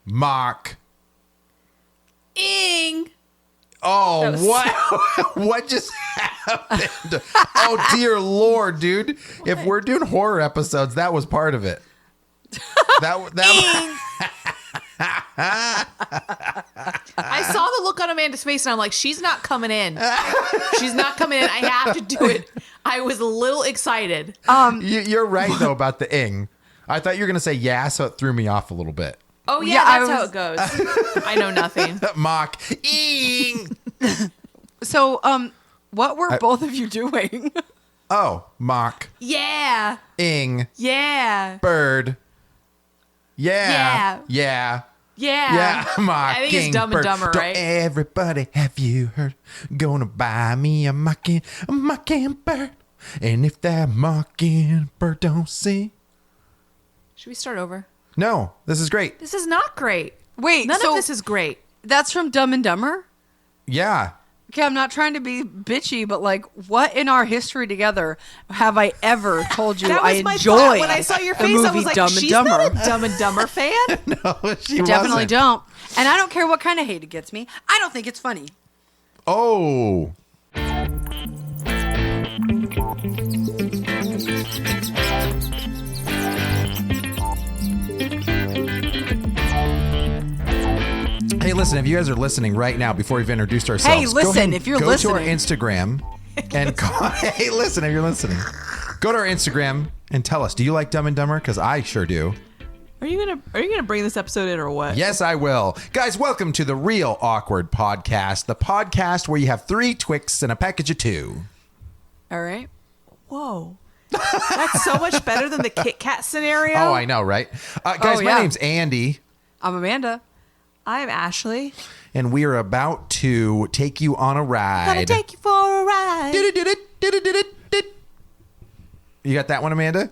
Mock. Ing. Oh, what? What just happened? Oh, dear Lord, dude. If we're doing horror episodes, that was part of it. I saw the look on Amanda's face, and I'm like, she's not coming in. She's not coming in. I have to do it. I was a little excited. You're right, though, about the ing. I thought you were going to say yeah, so it threw me off a little bit. Oh, yeah, that's how it goes. I know nothing. Mock. Ing. So, what were both of you doing? Oh, mock. Yeah. Ing. Yeah. Bird. Yeah. Yeah. Yeah, I think it's Dumb and Dumber, right? Don't everybody, have you heard? Gonna buy me a mockingbird. And if that mockingbird don't sing. Should we start over? No, this is great. This is not great. Wait, None so of this is great. that's from Dumb and Dumber? Yeah. Okay, I'm not trying to be bitchy, but like, what in our history together have I ever told you That I was my enjoy? thought. When I saw your the face, I movie was like, Dumb and she's Dumber. not a Dumb and Dumber fan. No, she Definitely wasn't. don't. And I don't care what kind of hate it gets me. I don't think it's funny. Oh. Hey, listen, if you guys are listening right now before we've introduced ourselves. Hey, listen, go ahead and if you're go listening. to our Instagram and call, hey, listen, if you're listening. Go to our Instagram and tell us, do you like Dumb and Dumber? Because I sure do. Are you gonna bring this episode in or what? Yes, I will. Guys, welcome to the Real Awkward Podcast, the podcast where you have 3 Twix and a package of 2. All right. Whoa. That's so much better than the Kit Kat scenario. Oh, I know, right? Guys, Oh, my yeah. name's Andy, I'm Amanda. I'm Ashley. and we are about to take you on a ride. Gonna take you for a ride. You got that one, Amanda?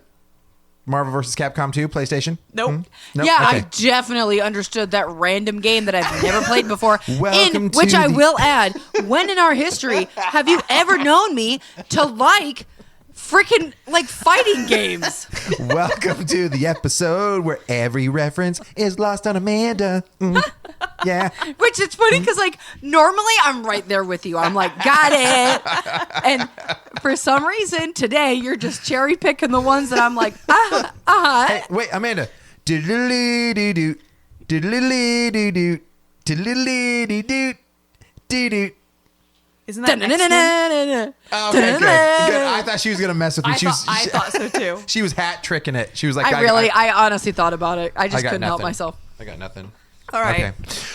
Marvel vs. Capcom 2, PlayStation? Nope. Nope? Yeah, Okay. I definitely understood that random game that I've never played before. Welcome in which to I the- will add, when in our history have you ever known me to like freaking like fighting games? Welcome to the episode where every reference is lost on Amanda. Yeah. Which it's funny because like normally I'm right there with you. I'm like, got it. And for some reason today you're just cherry picking the ones that I'm like, Hey, wait, Amanda. Diddly-dee-doo. Diddly-dee-doo. Diddly-dee-doo. Isn't that next one? Okay, good. I thought she was gonna mess with me. I thought so too. She was hat tricking it. She was like, I honestly thought about it. I just got couldn't help nothing. myself. I got nothing. All right. Okay.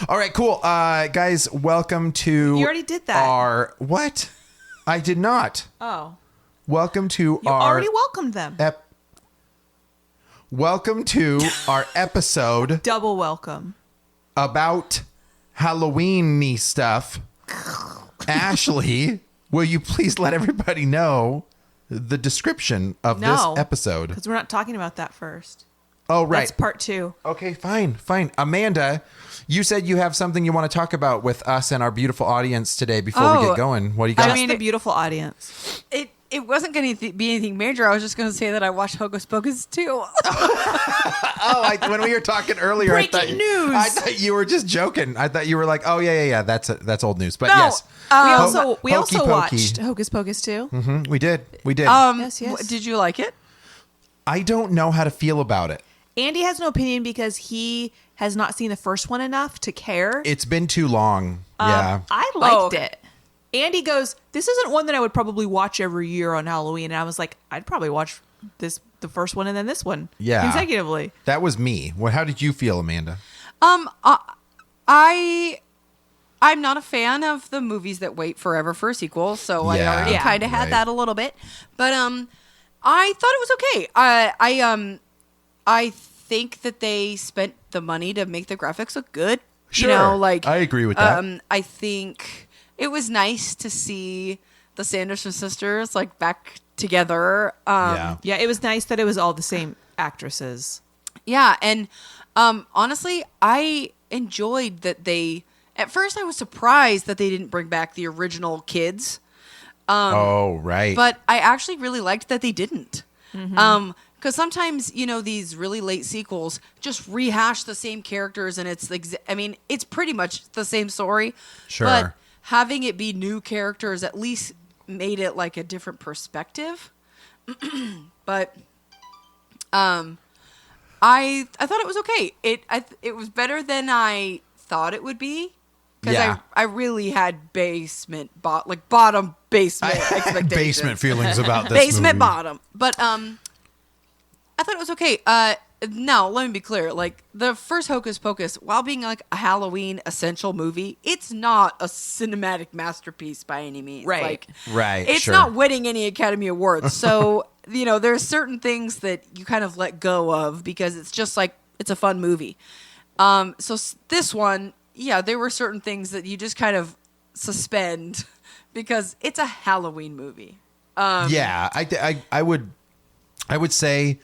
All right, cool. Guys, welcome to You already did that. Our what? I did not. Oh. Welcome to You our already welcomed them. welcome to our episode Double welcome. about Halloween-y stuff. Ashley, will you please let everybody know the description of this episode? Because we're not talking about that first. Oh, right. That's part 2. Okay, fine. Amanda, you said you have something you want to talk about with us and our beautiful audience today before we get going. What do you got? I mean, the beautiful audience. It wasn't going to be anything major. I was just going to say that I watched Hocus Pocus too. When we were talking earlier, Breaking news. I thought you were just joking. I thought you were like, oh yeah, that's old news. But No, yes, We also Hokey watched Hocus Pocus too. we did. Yes. Did you like it? I don't know how to feel about it. Andy has no opinion because he has not seen the first one enough to care. It's been too long. Yeah. I liked okay. it. Andy goes, this isn't one that I would probably watch every year on Halloween. And I was like, I'd probably watch the first one and then this one consecutively. That was me. How did you feel, Amanda? I'm not a fan of the movies that wait forever for a sequel, so I Yeah, already kind of had right. that a little bit. But I thought it was okay. I think that they spent the money to make the graphics look good. Sure. You know, like I agree with that. I think it was nice to see the Sanderson sisters like back together. Yeah. Yeah, it was nice that it was all the same actresses. Yeah, and honestly, I enjoyed that they. At first, I was surprised that they didn't bring back the original kids. Oh, right. But I actually really liked that they didn't. Because sometimes, these really late sequels just rehash the same characters and it's it's pretty much the same story. Sure. But having it be new characters at least made it like a different perspective. But I thought it was okay. It was better than I thought it would be. Because Yeah. I really had bottom basement expectations. Basement feelings about this Basement movie. bottom. But I thought it was okay. Now, let me be clear. Like, the first Hocus Pocus, while being like a Halloween essential movie, it's not a cinematic masterpiece by any means. Right. Like, Right, it's sure. not winning any Academy Awards. So, there's certain things that you kind of let go of because it's just like, it's a fun movie. This one, yeah, there were certain things that you just kind of suspend because it's a Halloween movie. Yeah, I would say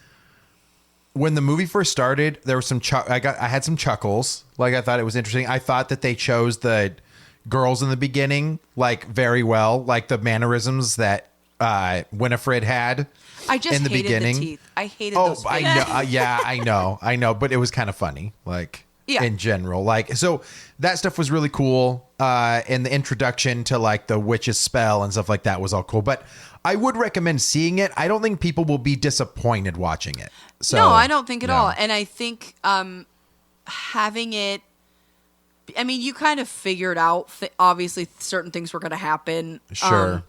when the movie first started, there was some I had some chuckles. Like, I thought it was interesting. I thought that they chose the girls in the beginning like very well, like the mannerisms that Winifred had. I just in the hated beginning. the teeth. I hated Oh, those. I know. Yeah, I know, but it was kind of funny. Like, Yeah. in general, like, so that stuff was really cool. And the introduction to like the witch's spell and stuff like that was all cool. But I would recommend seeing it. I don't think people will be disappointed watching it. So No, I don't think at no. all. And I think having it, I mean, you kind of figured out, obviously, certain things were going to happen. Sure.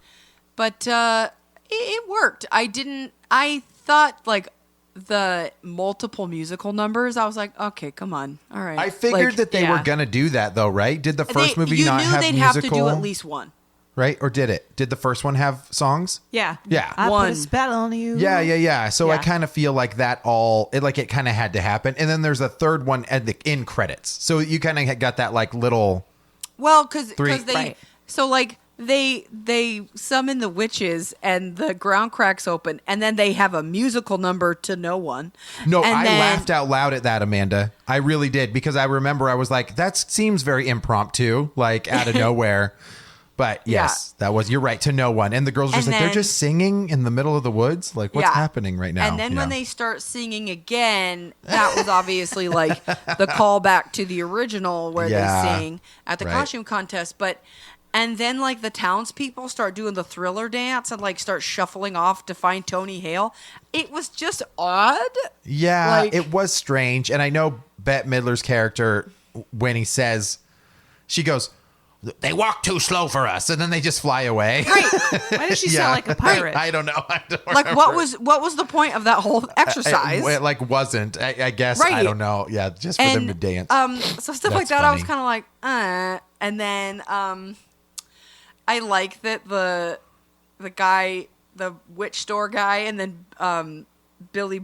But it worked. I thought, like, the multiple musical numbers, I was like, okay, come on. All right. I figured Like, that they yeah. were gonna do that though, right? Did the first movie you not knew have they'd musical? have to do at least one. Right? Or did it? Did the first one have songs? Yeah. Yeah. I put One. a spell on you. Yeah. So I Yeah. kind of feel like it kind of had to happen. And then there's a third one at the end credits. So you kind of got that like little. Well, because Three. they Right. so like they summon the witches and the ground cracks open and then they have a musical number to no one. No, And I then- laughed out loud at that, Amanda. I really did, because I remember I was like, that seems very impromptu, like out of nowhere. But yes, that was, you're right, to no one. And the girls are just And like, they're then- just singing in the middle of the woods. Like, what's Yeah. happening right now? And then when Yeah. they start singing again, that was obviously like the callback to the original where Yeah. they sing at the Right. costume contest. And then like the townspeople start doing the Thriller dance and like start shuffling off to find Tony Hale. It was just odd. Yeah, Like- it was strange. And I know Bette Midler's character, when he says, she goes, they walk too slow for us. And then they just fly away. Right. Why does she Yeah. sound like a pirate? I don't know. I don't Like remember. what was the point of that whole exercise? It like wasn't. I guess. I Right. don't know. Yeah, just for them to dance. So stuff like That's that, I was funny. kind of like, and then I like that the guy, the witch store guy, and then Billy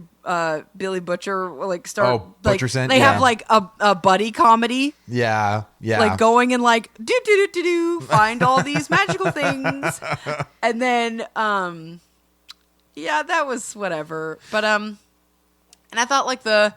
Butcher like start Oh, like Butcherson, they yeah. have like a buddy comedy. Yeah. Like going and like do find all these magical things, and then yeah, that was whatever. But and I thought like the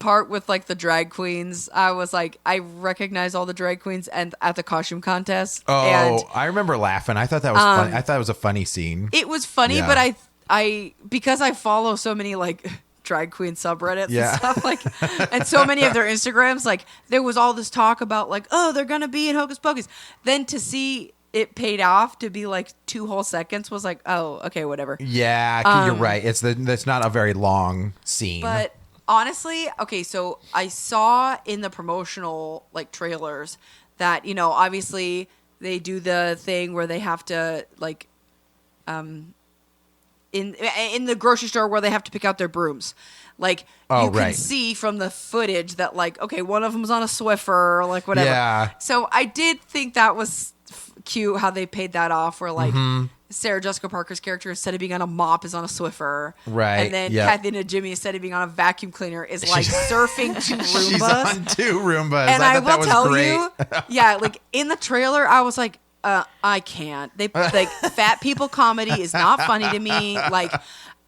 part with like the drag queens, I was like, I recognize all the drag queens and at the costume contest. Oh, And I remember laughing. I thought that was funny. I thought it was a funny scene. it was funny, Yeah. but I because I follow so many like drag queen subreddits Yeah. and stuff like, and so many of their Instagrams, like there was all this talk about like, oh, they're gonna be in Hocus Pocus. Then to see it paid off to be like 2 whole seconds was like, oh, okay, whatever. Yeah, you're right. That's not a very long scene. But honestly, okay, so I saw in the promotional like trailers that, obviously they do the thing where they have to like in the grocery store where they have to pick out their brooms. Like Oh, you can right. see from the footage that like, okay, one of them's on a Swiffer or like whatever. Yeah. So I did think that was cute how they paid that off where like Mm-hmm. Sarah Jessica Parker's character, instead of being on a mop, is on a Swiffer. Right, And then yeah. Kathy and Jimmy, instead of being on a vacuum cleaner, is like surfing two Roombas. She's on 2 Roombas. And I I thought that will was tell great. you, yeah, like in the trailer, I was like, I can't. They like fat people comedy is not funny to me. Like,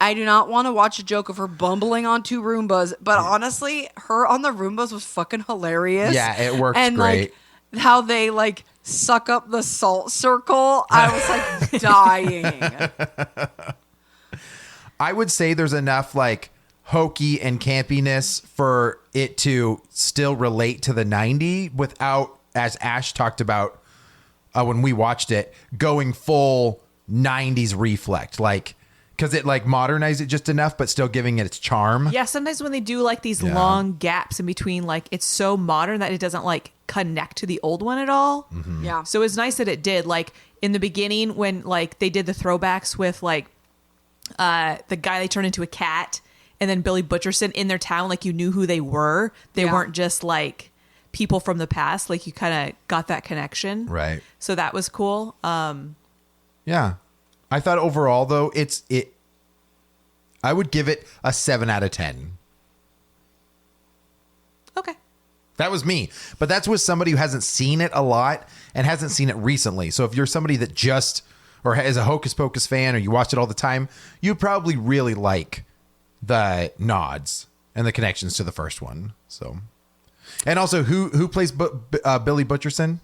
I do not want to watch a joke of her bumbling on 2 Roombas. But honestly, her on the Roombas was fucking hilarious. Yeah, it worked and great. like how they like suck up the salt circle, I was like dying. I would say there's enough like hokey and campiness for it to still relate to the 90s without, as Ash talked about when we watched it, going full 90s reflect, like, because it like modernized it just enough but still giving it its charm. Yeah, sometimes when they do like these Yeah. long gaps in between, like it's so modern that it doesn't like connect to the old one at all. Yeah. So it's nice that it did. Like in the beginning when like they did the throwbacks with like the guy they turned into a cat and then Billy Butcherson in their town, like you knew who they were. They Yeah. weren't just like people from the past. Like you kind of got that connection. Right. So that was cool. Yeah. I thought overall though, I would give it a 7 out of 10. Okay. That was me. But that's with somebody who hasn't seen it a lot and hasn't seen it recently. So if you're somebody that just, or is a Hocus Pocus fan, or you watch it all the time, you'd probably really like the nods and the connections to the first one. So, and also who plays Billy Butcherson?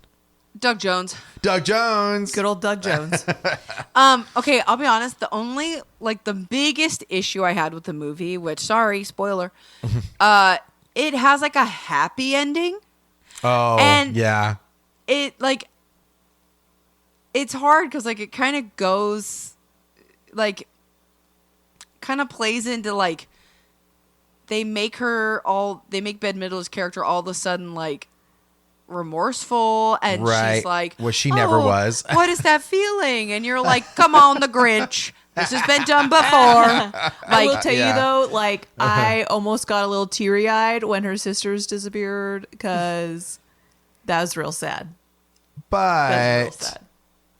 Doug Jones. Doug Jones. Good old Doug Jones. Okay, I'll be honest. The only, like, the biggest issue I had with the movie, which, sorry, spoiler, it has, like, a happy ending. Oh, And- yeah. It, like, it's hard because, like, it kind of goes, like, kind of plays into, like, they make Bette Midler's character all of a sudden, like, remorseful, and Right. she's like, Which she never was. What is that feeling? And you're like, come on, the Grinch. This has been done before. I will Like, tell Yeah. you though, like I almost got a little teary eyed when her sisters disappeared because that was real sad. That was real But sad.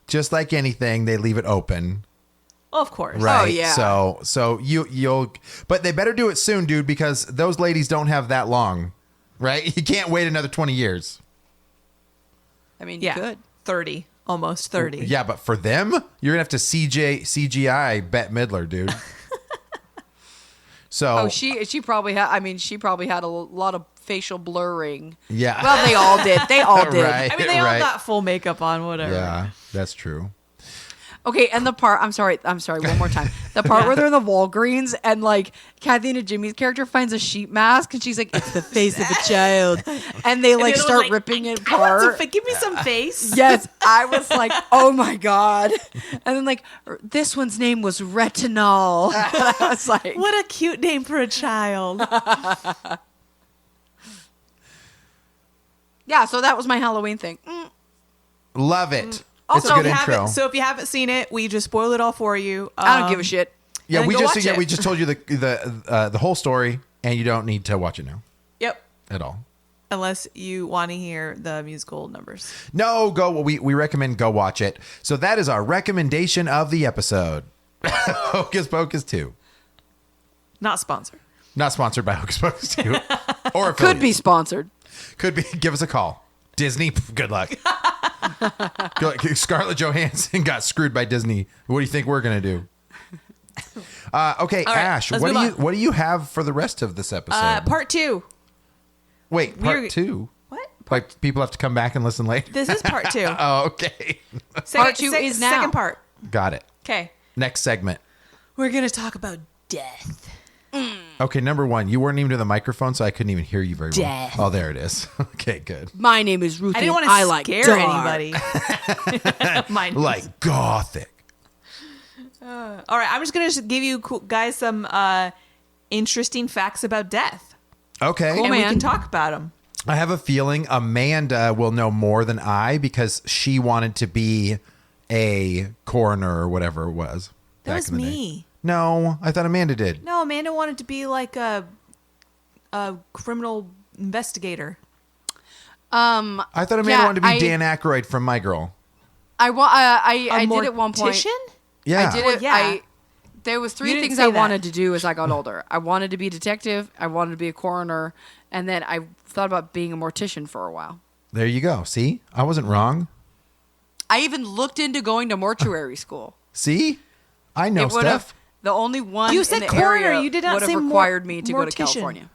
just like anything, they leave it open. Of course. Right. yeah. So you'll, but they better do it soon, dude, because those ladies don't have that long, right? You can't wait another 20 years. I mean, Yeah. good. 30. Almost 30. Yeah, but for them, you're gonna have to CGI Bette Midler, dude. So Oh, she probably had. I mean, she probably had a lot of facial blurring. yeah. Well, they all did. They all did. Right. I mean, they all Right. got full makeup on, whatever. Yeah, that's true. Okay, and the part. I'm sorry. One more time. The part where they're in the Walgreens and like Kathy and Jimmy's character finds a sheet mask and she's like, "It's the face of a child," and they like the other start one's like, ripping it I want some apart. give me some face. Yes, I was like, oh my God. And then like, this one's name was Retinol. I was like, What a cute name for a child. yeah, so that was my Halloween thing. Love it. It's Also, a good if you intro. haven't- so if you haven't seen it, we just spoiled it all for you. I don't give a shit. Yeah, and we go just watch it. we just told you the whole story, and you don't need to watch it now Yep. at all. Unless you want to hear the musical numbers. No, we recommend go watch it. So that is our recommendation of the episode. Hocus Pocus 2. Not sponsored. Not sponsored by Hocus Pocus 2. Or Could be affiliates. sponsored. Could be. Give us a call. Disney, good luck. Scarlett Johansson got screwed by Disney. What do you think we're going to do? Okay, All right, Ash, let's what do move you on. what do you have for the rest of this episode? Part 2. Wait, we're- part 2? What? Like people have to come back and listen later? This is part 2. Oh, okay. Part two is now. Second part. Got it. Okay. Next segment. We're going to talk about death. Okay, number 1, you weren't even to the microphone, so I couldn't even hear you very well. Death. Oh, there it is. Okay, good. My name is Ruthie. I didn't want and I to like scare dark. anybody. Mine. Like gothic. All right, I'm just going to give you guys some interesting facts about death. Okay. Cool. And we man. can talk about them. I have a feeling Amanda will know more than I because she wanted to be a coroner or whatever it was. That back was in the day. me. No, I thought Amanda did. No, Amanda wanted to be like a criminal investigator. I thought Amanda Yeah, wanted to be I- Dan Aykroyd from My Girl. I did at one point. Mortician? Yeah. I did Well, it. yeah. There was You 3 didn't things say I that. wanted to do as I got older. I wanted to be a detective. I wanted to be a coroner, and then I thought about being a mortician for a while. There you go. See? I wasn't wrong. I even looked into going to mortuary school. See? I know It would have stuff. the only one You in said the coroner, area you did not would have say required me to go to mortician. California.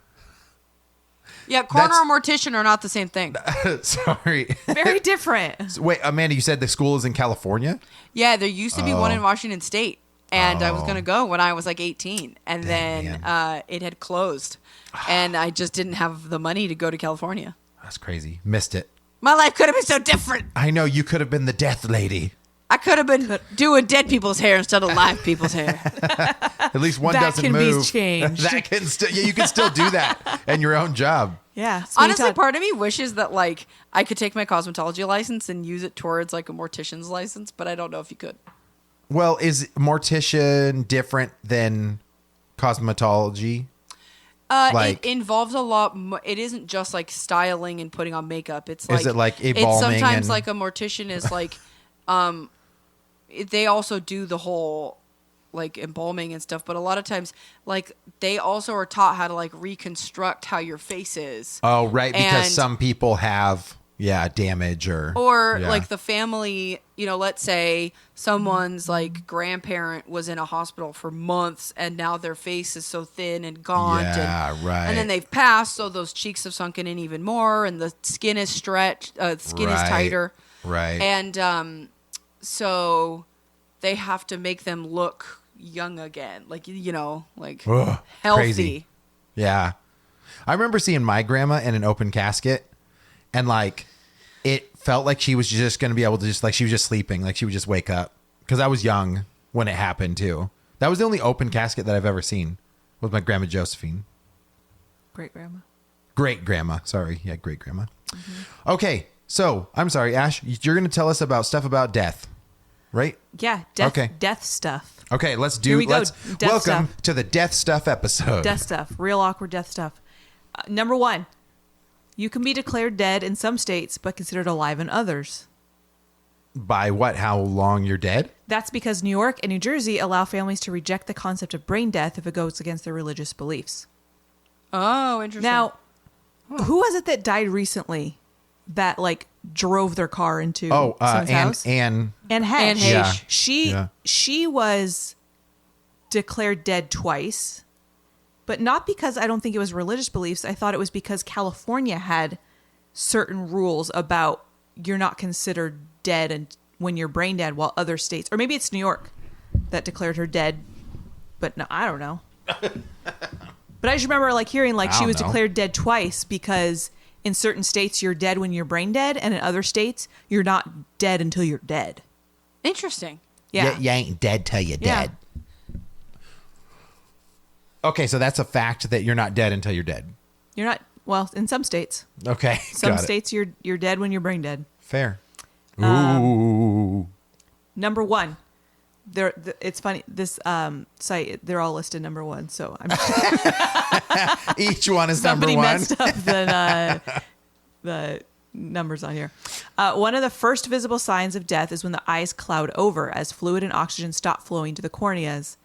Yeah, coroner That's- and mortician are not the same thing. Sorry. Very different. Wait, Amanda, you said the school is in California? Yeah, there used to be one in Washington State, and I was going to go when I was like 18, and then it had closed, and I just didn't have the money to go to California. That's crazy. Missed it. My life could have been so different. I know, you could have been the death lady. I could have been doing dead people's hair instead of live people's hair. At least one That doesn't can be move. changed. That can still, yeah, you can still do that in your own job. Yeah. Sweeney Honestly, Todd. part of me wishes that like I could take my cosmetology license and use it towards like a mortician's license, but I don't know if you could. Well, is mortician different than cosmetology? Like- It involves a lot. It isn't just like styling and putting on makeup. It's like Is it like it's embalming sometimes and- like a mortician is like, they also do the whole like embalming and stuff. But a lot of times, like they also are taught how to like reconstruct how your face is. Oh, right, because And- some people have damage or yeah. Like the family, let's say someone's like grandparent was in a hospital for months and now their face is so thin and gaunt. Yeah, right. And then they've passed, so those cheeks have sunken in even more and the skin is stretched, skin is Right. tighter. Right. And so they have to make them look young again, like, like Ugh, healthy. crazy. Yeah. I remember seeing my grandma in an open casket, and like it felt like she was just going to be able to just like she was just sleeping, like she would just wake up, because I was young when it happened too. That was the only open casket that I've ever seen, was my grandma Josephine. Great grandma. Great grandma. Sorry. Yeah, great grandma. Okay. So I'm sorry, Ash, you're going to tell us about stuff about death, right? Yeah. Death. Okay. Death stuff. Okay. Let's Here we go. let's Death welcome stuff. to the death stuff episode. Death stuff. Real awkward death stuff. Number 1. You can be declared dead in some states, but considered alive in others. By what? How long you're dead? That's because New York and New Jersey allow families to reject the concept of brain death if it goes against their religious beliefs. Oh, interesting. Now, who was it that died recently that like drove their car into someone's house? Anne. Anne Heche. Anne Heche. Yeah. She was declared dead twice, but not because I don't think it was religious beliefs. I thought it was because California had certain rules about you're not considered dead and when you're brain dead, while other states, or maybe it's New York that declared her dead, but no, I don't know. But I just remember like hearing like I she don't was know. declared dead twice because in certain states you're dead when you're brain dead, and in other states you're not dead until you're dead. Interesting. Yeah. You ain't dead till you're Yeah. dead. Okay, so that's a fact that you're not dead until you're dead. You're not, well, in some states. Okay, Some got it. states you're dead when you're brain dead. Fair. Ooh. Number 1. It's funny. This site, they're all listed number 1. So I'm Each one is somebody number one. messed up the numbers on here. One of the first visible signs of death is when the eyes cloud over as fluid and oxygen stop flowing to the corneas.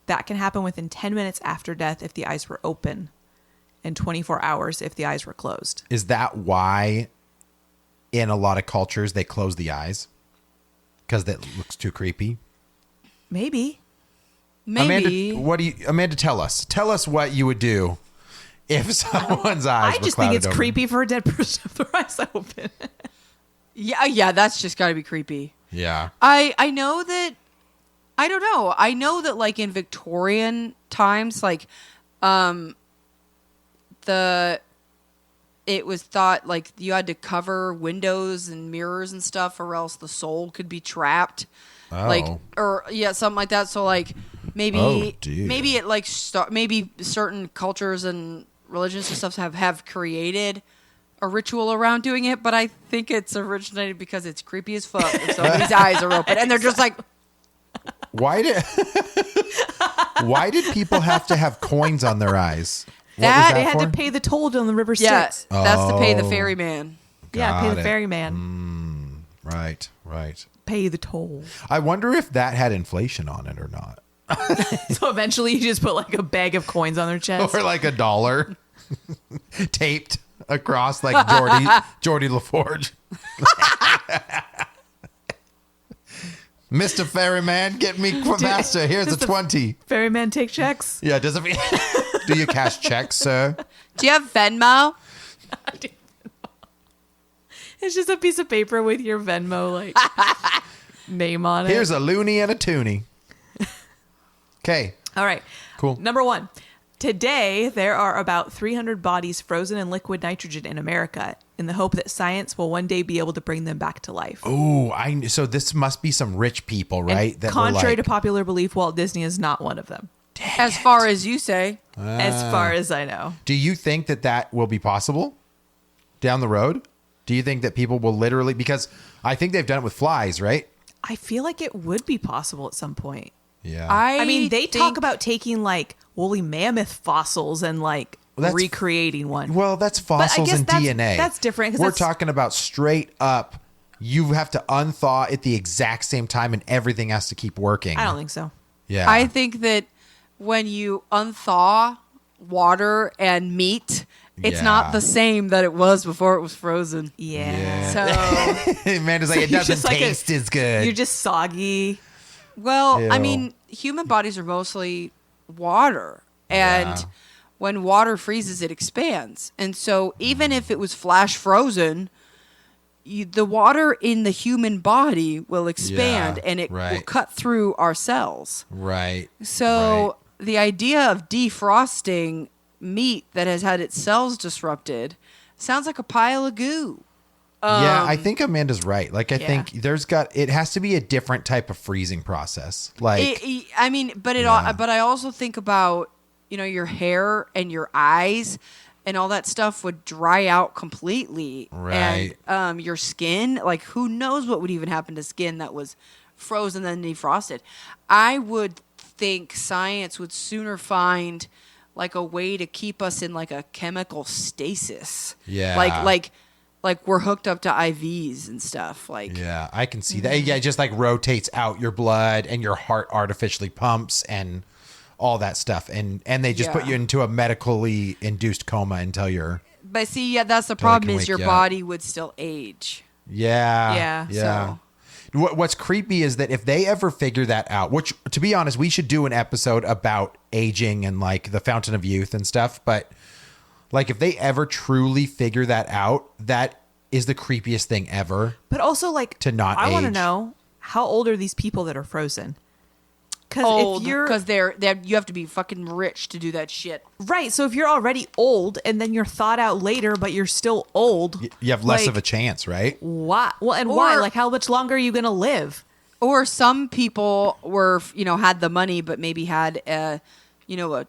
That can happen within 10 minutes after death if the eyes were open, and 24 hours if the eyes were closed. Is that why in a lot of cultures they close the eyes? Because that looks too creepy. Maybe. Maybe. Amanda, tell us. Tell us what you would do if someone's eyes I were just think it's clouded over. creepy for a dead person to have their eyes open. Yeah, that's just got to be creepy. Yeah. I know that, I don't know. I know that like in Victorian times, like it was thought like you had to cover windows and mirrors and stuff or else the soul could be trapped. Like, Oh. or yeah, something like that. So like maybe, Oh, dear. maybe it like, maybe certain cultures and religions and stuff have created a ritual around doing it, but I think it's originated because it's creepy as fuck if somebody's eyes are open and they're just like, Why did people have to have coins on their eyes? What was That- They had for? to pay the toll on the River yeah, Styx. that's to pay the Oh. ferryman. Yeah, pay Got the it. ferryman. Right, right. Pay the toll. I wonder if that had inflation on it or not. So eventually you just put like a bag of coins on their chest. Or like $1 taped across like Geordie LaForge. Mr. Ferryman, get me faster. Here's a does the 20. Ferryman take checks? Yeah, does it? Do you cash checks, sir? Do you have Venmo? It's just a piece of paper with your Venmo like name on it. Here's a loony and a toonie. Okay. All right. Cool. Number 1. Today, there are about 300 bodies frozen in liquid nitrogen in America in the hope that science will one day be able to bring them back to life. Oh, so this must be some rich people, right? And That were contrary like, to popular belief, Walt Disney is not one of them, As far as you say. as far as I know. do you think that will be possible down the road? Do you think that people will literally, because I think they've done it with flies, right? I feel like it would be possible at some point. Yeah. I mean, they talk think- about taking like woolly mammoth fossils and like That's- recreating one. Well, that's But I fossils guess and that's- DNA. that's different, 'cause We're that's- talking about straight up. You have to unthaw at the exact same time, and everything has to keep working. I don't think so. Yeah. I think that when you unthaw water and meat, it's Yeah. not the same that it was before it was frozen. Yeah. So, Amanda's like, it You're doesn't just like taste as good. You're just soggy. well, I Ew. mean, human bodies are mostly water. And Yeah. when water freezes, it expands. And so, even if it was flash frozen, the water in the human body will expand Yeah, and it will right. cut through our cells. right. So the idea of defrosting meat that has had its cells disrupted sounds like a pile of goo. Yeah, I think Amanda's right. Like, I Yeah. think it has to be a different type of freezing process. Like, I mean, but Yeah. but I also think about, your hair and your eyes and all that stuff would dry out completely. Right. And your skin, like who knows what would even happen to skin that was frozen then defrosted. I would think science would sooner find like a way to keep us in like a chemical stasis. Yeah. Like we're hooked up to IVs and stuff. Like yeah, I can see that. Yeah, it just like rotates out your blood and your heart artificially pumps and all that stuff. And they just put Yeah. you into a medically induced coma until you're, But see, yeah, that's the Till I problem can is wake your you up. body would still age. yeah. Yeah, What's creepy is that if they ever figure that out, which to be honest, we should do an episode about aging and like the fountain of youth and stuff. But like if they ever truly figure that out, that is the creepiest thing ever. But also, like, To not I want to age. know, how old are these people that are frozen? Because Old, if you're because they're you have to be fucking rich to do that shit. right, so if you're already old and then you're thought out later, but you're still old, You have less like, of a chance, right? why? Well, and why? Or- Like, how much longer are you gonna live? Or some people were, had the money, but maybe had a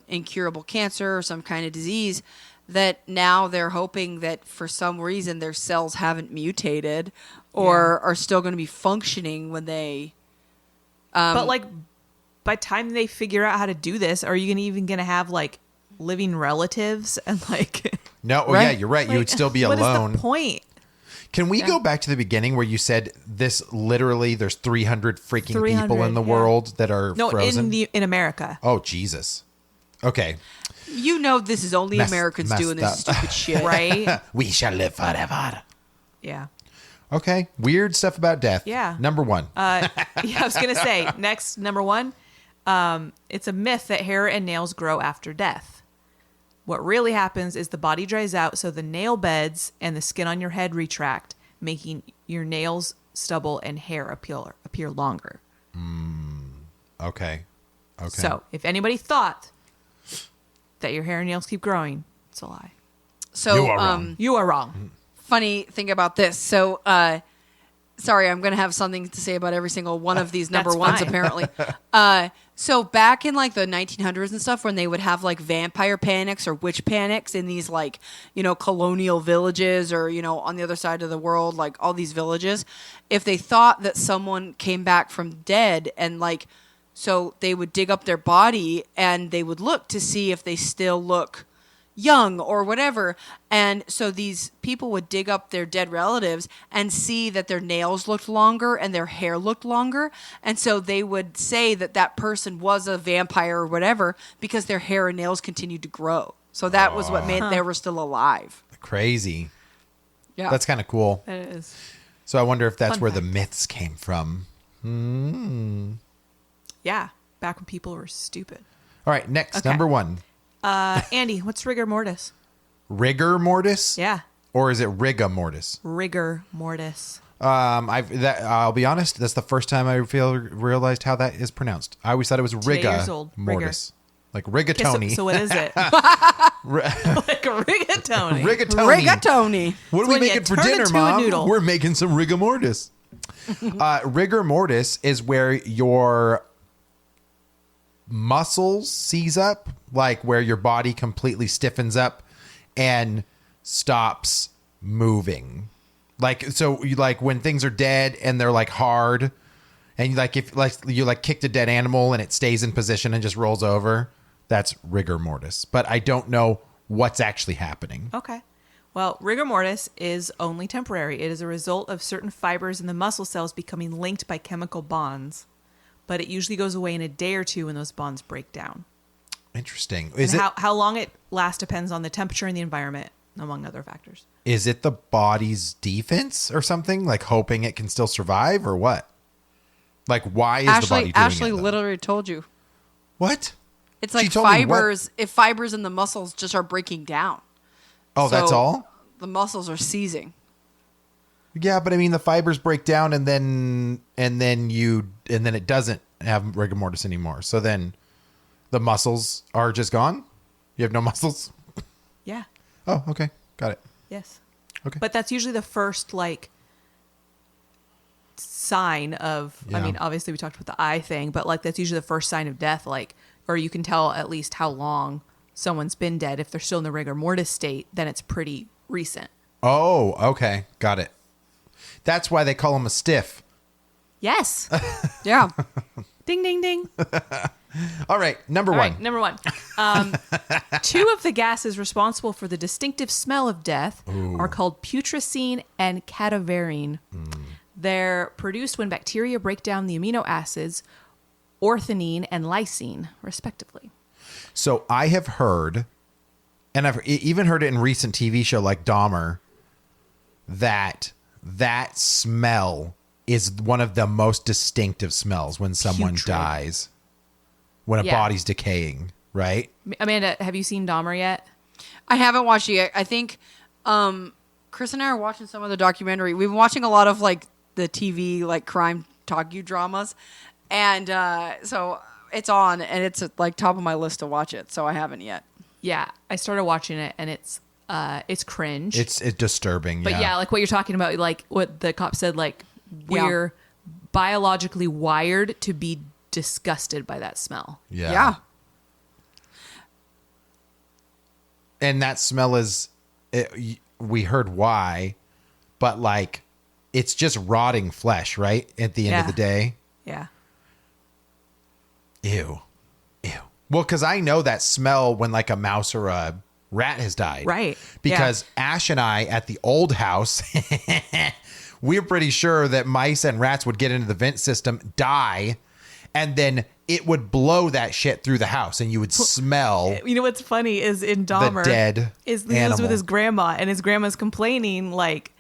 incurable cancer or some kind of disease that now they're hoping that for some reason their cells haven't mutated or are still going to be functioning when they. But like, by the time they figure out how to do this, are you even gonna have like living relatives and like? No, oh Right? yeah, you're right. You would like, still be what alone. is the point? Can we go back to the beginning where you said this literally there's 300 freaking people 300, in the yeah. world that are No, frozen? in America. Oh, Jesus. Okay. This is only Americans doing this up. stupid shit. Right? We shall live forever. Yeah. Okay. Weird stuff about death. Yeah. Number one. Yeah, I was gonna say next number 1. It's a myth that hair and nails grow after death. What really happens is the body dries out, so the nail beds and the skin on your head retract, making your nails, stubble, and hair appear longer. Okay. Okay. So, if anybody thought that your hair and nails keep growing, it's a lie. So, You are wrong. You are wrong. funny thing about this. So, sorry, I'm going to have something to say about every single one of these number That's ones, fine. apparently. So back in like the 1900s and stuff, when they would have like vampire panics or witch panics in these like, colonial villages or, on the other side of the world, like all these villages, if they thought that someone came back from dead and like, so they would dig up their body and they would look to see if they still look young or whatever. And so these people would dig up their dead relatives and see that their nails looked longer and their hair looked longer. And so they would say that that person was a vampire or whatever because their hair and nails continued to grow. So that was what made they were still alive. Crazy. Yeah. That's kind of cool. That is. So I wonder if that's Fun where the fact. myths came from. Yeah, back when people were stupid. All right. Next, Okay. number one. Andy, what's rigor mortis? Rigor mortis? Yeah, Or is it rigor mortis? rigor mortis. I'll be honest. That's the first time I realized how that is pronounced. I always thought it was years old. mortis, like Okay, rigatoni. so what is it? Like a rigatoni. Rigatoni. Rigatoni. What are we when you making for turn it dinner, to a Mom? noodle. We're making some rigor mortis. Rigor mortis is where your muscles seize up, like where your body completely stiffens up and stops moving. Like, so you, like when things are dead and they're like hard, and like if like you like kicked a dead animal and it stays in position and just rolls over, that's rigor mortis. But I don't know what's actually happening. Okay. Well, rigor mortis is only temporary. It is a result of certain fibers in the muscle cells becoming linked by chemical bonds. But it usually goes away in a day or two when those bonds break down. Interesting. And how long it lasts depends on the temperature and the environment, among other factors. Is it the body's defense or something? Like hoping it can still survive or what? Like, why is the body doing Ashley it? Though? literally told you. What? It's She like told me what? fibers. If fibers in the muscles just are breaking down. Oh, that's So all? The muscles are seizing. Yeah, but I mean the fibers break down and then it doesn't have rigor mortis anymore. So then the muscles are just gone? You have no muscles? Yeah. Oh, okay. Got it. Yes. Okay. But that's usually the first like sign of I Yeah. mean, obviously we talked about the eye thing, but like that's usually the first sign of death, like, or you can tell at least how long someone's been dead. If they're still in the rigor mortis state, then it's pretty recent. Oh, okay. Got it. That's why they call him a stiff. Yes. Yeah. Ding ding ding. All right, number All one. right, number one. Two of the gases responsible for the distinctive smell of death are called putrescine and cadaverine. They're produced when bacteria break down the amino acids orthonine and lysine, respectively. So I have heard, and I've even heard it in recent TV show like Dahmer, that smell is one of the most distinctive smells when someone Putrid. dies, when a Yeah. body's decaying, right? Amanda, have you seen Dahmer yet? I haven't watched it yet. I think Chris and I are watching some of the documentary. We've been watching a lot of like the TV like crime docudramas, and so it's on and it's like top of my list to watch it. So I haven't yet. Yeah, I started watching it and it's cringe. It's disturbing. But yeah, like what you're talking about, like what the cop said, like we're biologically wired to be disgusted by that smell. Yeah. And that smell is, we heard why, but like, it's just rotting flesh, right? At the end of Yeah. the day. Yeah. Ew. Well, because I know that smell when like a mouse or a rat has died. Right. Because Ash and I at the old house, we're pretty sure that mice and rats would get into the vent system, die, and then it would blow that shit through the house and you would smell You know what's funny is in Dahmer, dead is he was animal. with his grandma, and his grandma's complaining like,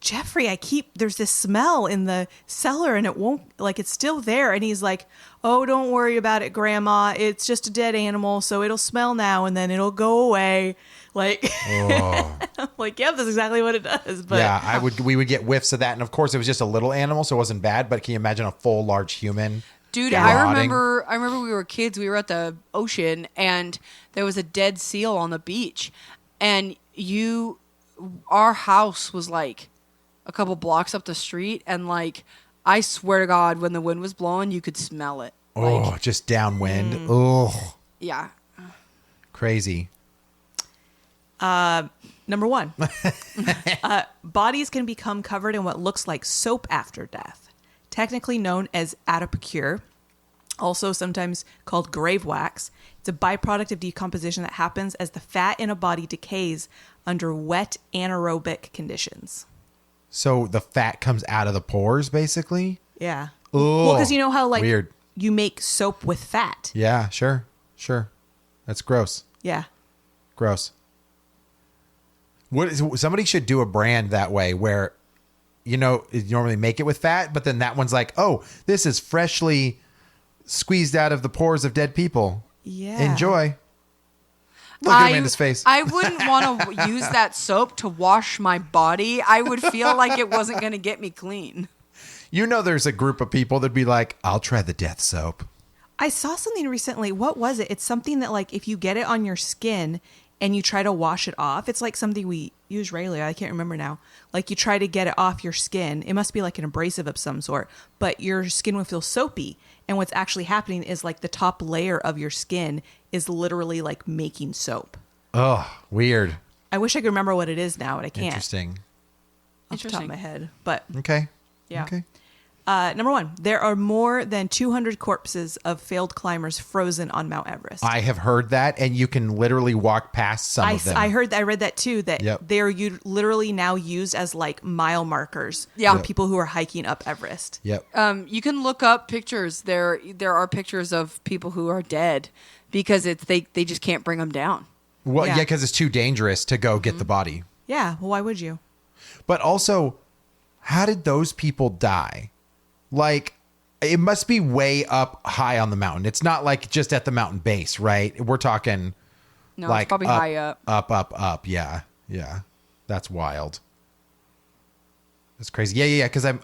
Jeffrey, there's this smell in the cellar and it won't, like, it's still there. And he's like, oh, don't worry about it, Grandma. It's just a dead animal, so it'll smell now and then it'll go away. Like, I'm like, yeah, that's exactly what it does. But yeah, we would get whiffs of that. And of course it was just a little animal, so it wasn't bad, but can you imagine a full large human? Dude, rotting? I remember we were kids, we were at the ocean and there was a dead seal on the beach, and our house was like a couple blocks up the street, and like I swear to God, when the wind was blowing, you could smell it. Oh, Like, just downwind. Oh, yeah. crazy. number one, bodies can become covered in what looks like soap after death, technically known as adipocure, also sometimes called grave wax. It's a byproduct of decomposition that happens as the fat in a body decays under wet anaerobic conditions. So the fat comes out of the pores, basically? Yeah. Oh, Well, because you know how like weird. you make soap with fat. Yeah, sure. That's gross. Yeah. Gross. Somebody should do a brand that way where, you normally make it with fat, but then that one's like, oh, this is freshly squeezed out of the pores of dead people. Yeah. Enjoy. Look at Amanda's face. I wouldn't want to use that soap to wash my body. I would feel like it wasn't going to get me clean. You know, there's a group of people that'd be like, I'll try the death soap. I saw something recently. What was it? It's something that, like, if you get it on your skin and you try to wash it off, it's like something we use regularly. I can't remember now. Like, you try to get it off your skin. It must be like an abrasive of some sort, but your skin will feel soapy. And what's actually happening is, like, the top layer of your skin is literally like making soap. Oh, weird. I wish I could remember what it is now, but I can't. Interesting. Off the top of my head. But Okay. yeah. Okay. Number one, there are more than 200 corpses of failed climbers frozen on Mount Everest. I have heard that, and you can literally walk past some of them. I read that too, that Yep. they're literally now used as like mile markers Yeah. for people who are hiking up Everest. Yep. You can look up pictures. There are pictures of people who are dead because they just can't bring them down. Well, Yeah. yeah, because it's too dangerous to go get the body. Yeah, well, why would you? But also, how did those people die? Like, it must be way up high on the mountain. It's not like just at the mountain base, right? We're talking No, like it's probably high up. Up. Yeah. Yeah. That's wild. That's crazy. Yeah. Because I'm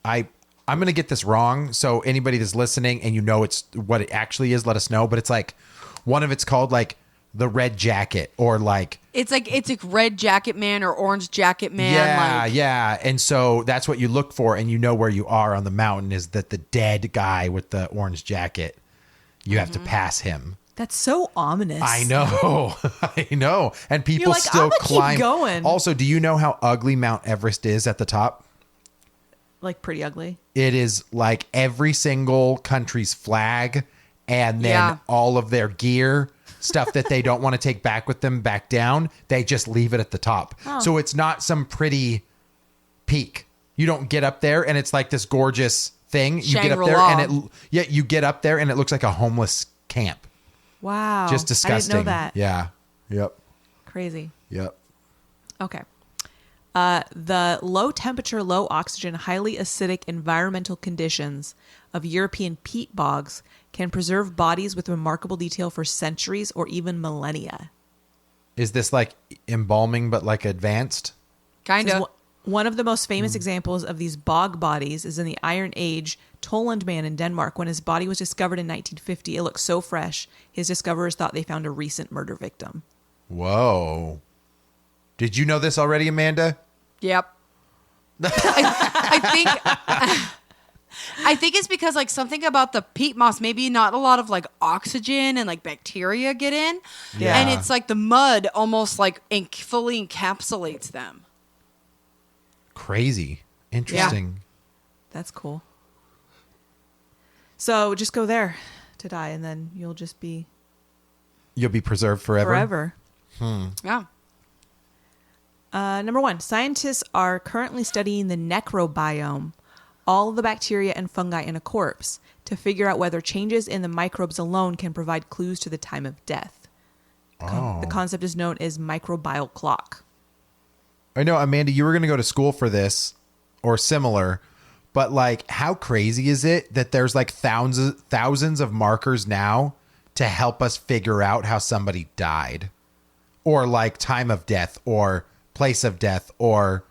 going to get this wrong. So anybody that's listening and you know it's what it actually is, let us know. But it's like one of it's called like the Red Jacket or like. It's like Red Jacket Man or Orange Jacket Man. Yeah, like, yeah. And so that's what you look for, and you know where you are on the mountain is that the dead guy with the orange jacket, you have to pass him. That's so ominous. I know. I know. And people like, still "I'm gonna keep climb. going." Also, do you know how ugly Mount Everest is at the top? Like pretty ugly. It is like every single country's flag and then Yeah. all of their gear, stuff that they don't want to take back with them back down, they just leave it at the top. So it's not some pretty peak. You don't get up there and it's like this gorgeous thing. You get up there and you get up there and it looks like a homeless camp. Wow. Just disgusting. I didn't know that. Yeah. Yep. Crazy. Yep. Okay. The low temperature, low oxygen, highly acidic environmental conditions of European peat bogs can preserve bodies with remarkable detail for centuries or even millennia. Is this like embalming but like advanced? kind Says of. One of the most famous examples of these bog bodies is in the Iron Age Toland man in Denmark. When his body was discovered in 1950, it looked so fresh, his discoverers thought they found a recent murder victim. Whoa. Did you know this already, Amanda? Yep. I think I think it's because like something about the peat moss, maybe not a lot of like oxygen and like bacteria get in. Yeah. And it's like the mud almost like fully encapsulates them. Crazy. Interesting. That's cool. So just go there to die, and then you'll just be You'll be preserved forever. Yeah. Number one, scientists are currently studying the necrobiome, all the bacteria and fungi in a corpse, to figure out whether changes in the microbes alone can provide clues to the time of death. The concept is known as microbial clock. I know, Amanda, you were going to go to school for this or similar, but like, how crazy is it that there's like thousands of markers now to help us figure out how somebody died, or like time of death, or place of death, or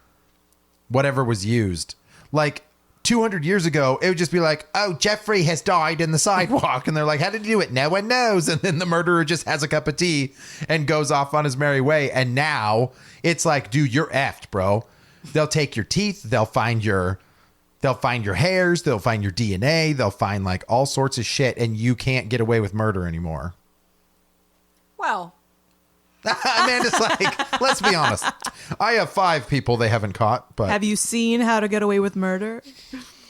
whatever was used? Like 200 years ago, it would just be like, oh, Jeffrey has died in the sidewalk. And they're like, how did he do it? No one knows. And then the murderer just has a cup of tea and goes off on his merry way. And now it's like, dude, you're effed, bro. They'll take your teeth. They'll find your hairs. They'll find your DNA. They'll find like all sorts of shit. And you can't get away with murder anymore. Well, Amanda's like, let's be honest. I have 5 people they haven't caught, but Have you seen How to Get Away with Murder?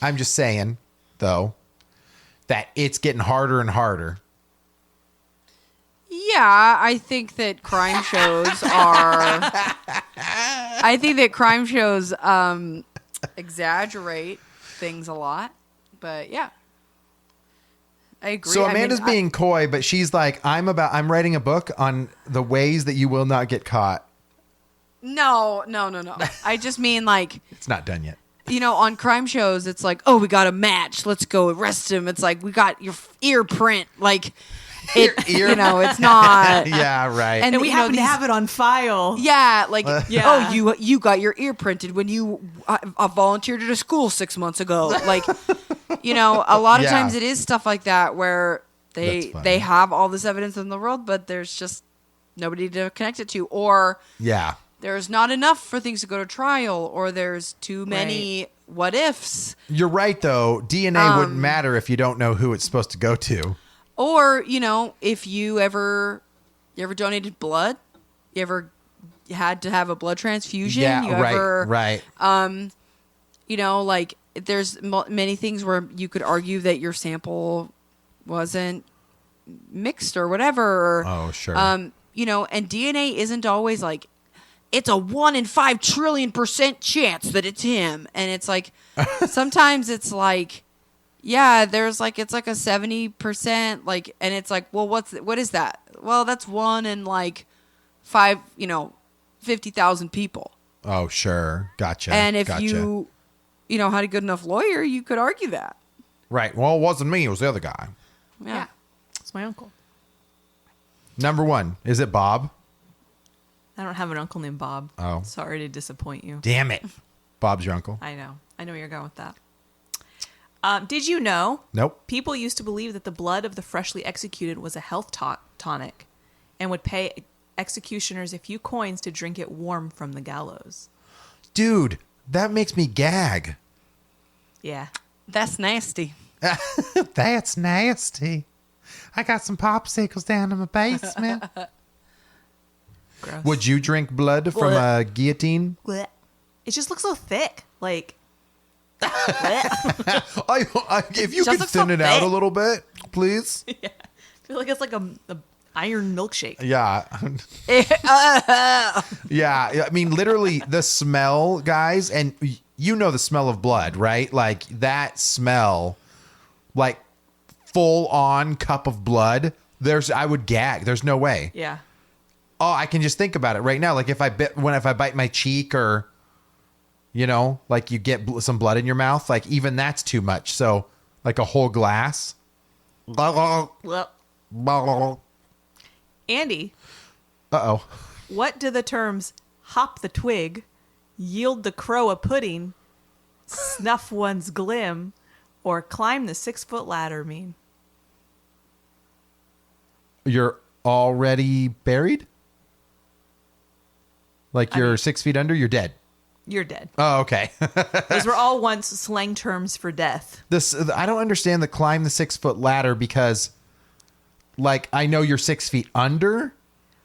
I'm just saying, though, that it's getting harder and harder. yeah, I think that crime shows are. I think that crime shows exaggerate things a lot, but yeah, I agree. So I mean, Amanda's being coy, but she's like, I'm writing a book on the ways that you will not get caught. No. I just mean like, It's not done yet. you know, on crime shows, it's like, oh, we got a match. Let's go arrest him. It's like, we got your ear print. Like, It's not. Yeah, right. And And we you know, happen to these- have it on file. Yeah, like Yeah. oh, you got your ear printed when you volunteered at a school 6 months ago. Like, a lot of Yeah. times it is stuff like that where That's funny. they have all this evidence in the world, but there's just nobody to connect it to, or yeah. there's not enough for things to go to trial, or there's too many what ifs, You're right, though. DNA wouldn't matter if you don't know who it's supposed to go to. or if you ever donated blood, you ever had to have a blood transfusion, Yeah, you right, ever right. like there's many things where you could argue that your sample wasn't mixed or whatever. Or, Oh, sure. and DNA isn't always like, it's a 1 in 5 trillion% chance that it's him. And it's like, sometimes it's like, yeah, there's like, it's like a 70%, like, and it's like, well, what is that? Well, that's 1 in like 50,000 people. Oh, sure. Gotcha. And if gotcha. you had a good enough lawyer, you could argue that. Right. Well, it wasn't me. It was the other guy. Yeah. It's my uncle. Number 1. Is it Bob? I don't have an uncle named Bob. Oh. Sorry to disappoint you. Damn it. Bob's your uncle. I know where you're going with that. Did you know Nope. people used to believe that the blood of the freshly executed was a health tonic and would pay executioners a few coins to drink it warm from the gallows? Dude, that makes me gag. Yeah. That's nasty. That's nasty. I got some popsicles down in my basement. Gross. Would you drink blood from a guillotine? Blech. It just looks so thick. Like, If you Just could looks so thin it out a thick. little bit, please. I feel like it's like a iron milkshake. Yeah. Yeah. I mean, literally, the smell, guys, and you know the smell of blood, right? Like that smell, like full on cup of blood. I would gag. There's no way. Yeah. Oh, I can just think about it right now. Like if I bite my cheek, or like you get some blood in your mouth, like even that's too much. So like a whole glass. Well, Andy, Uh-oh. what do the terms hop the twig, yield the crow a pudding, snuff one's glim, or climb the 6-foot ladder mean? You're already buried? Like you're 6 feet under, you're dead. You're dead. Oh, okay. Those were all once slang terms for death. I don't understand the climb the 6-foot ladder, because like I know you're 6 feet under.